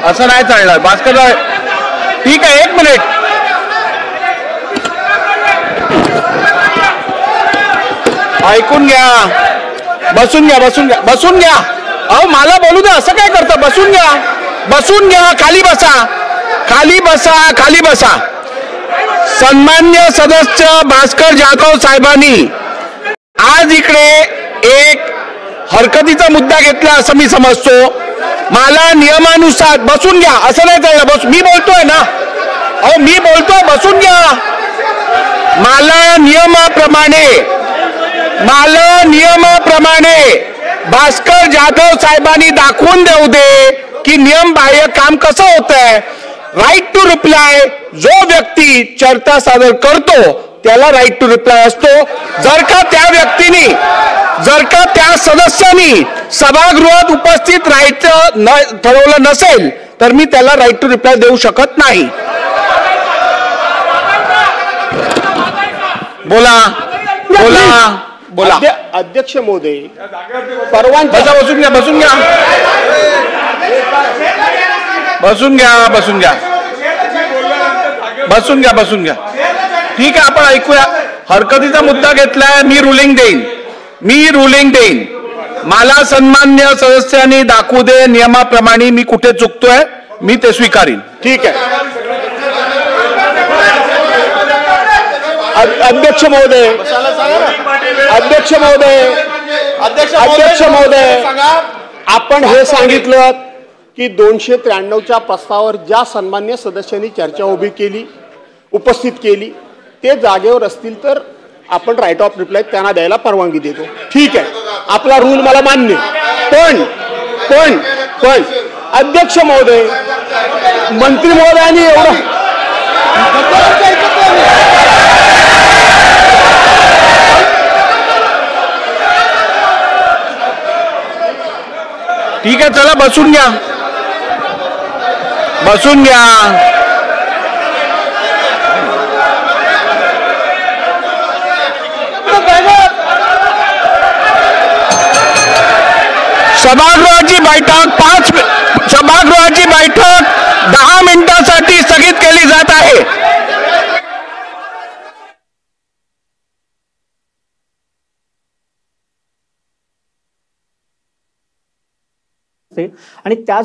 असं नाही चालणार भास्कर. ठीक आहे, 1 मिनिट. ऐकून घ्या. बसून घ्या, बसून घ्या, बसून घ्या. अहो मला बोलू द्या. असं काय करता? बसून घ्या, बसून घ्या. खाली बसा, खाली बसा, खाली बसा. सन्मान्य सदस्य भास्कर जाधव साहेबांनी आज इकडे एक हरकतीचा मुद्दा घेतला असं मी समजतो. मला नियमानुसार बसून घ्या. असं नाही चाललं. बस मी बोलतोय ना. अहो मी बोलतोय, बसून घ्या. मला नियमाप्रमाणे भास्कर जाधव साहेबांनी दाखवून देऊ दे की नियम बाह्य काम कसं होतंय. राईट टू रिप्लाय जो व्यक्ती चर्चा सादर करतो त्याला राईट टू रिप्लाय असतो. जर का त्या सदस्यांनी सभागृहात उपस्थित राहायचं ठरवलं नसेल तर मी त्याला राईट टू रिप्लाय देऊ शकत नाही. बोला बोला बोला. अध्यक्ष महोदय, परवानगी. बसून घ्या, बसून घ्या, बसून घ्या, बसून घ्या, बसून घ्या, बसून घ्या. ठीक आहे, आपण ऐकूया. हरकतीचा मुद्दा घेतलाय. मी रुलिंग देईन. मला सन्मान्य सदस्यांनी दाखवू दे नियमाप्रमाणे मी कुठे चुकतोय, मी ते स्वीकारीन. ठीक आहे. अध्यक्ष महोदय, आपण हे सांगितलं की 293च्या प्रस्तावावर ज्या सन्मान्य सदस्यांनी चर्चा उपस्थित केली ते जागेवर असतील तर आपण राईट ऑफ रिप्लाय त्यांना द्यायला परवानगी देतो. ठीक आहे, आपला रूल मला मान्य. पण अध्यक्ष महोदय, मंत्री महोदयांनी एवढं ठीक आहे, चला बसून घ्या, बसून घ्या. सभागृहाची बैठक 10 मिनिटांसाठी स्थगित केली जात आहे. आणि त्या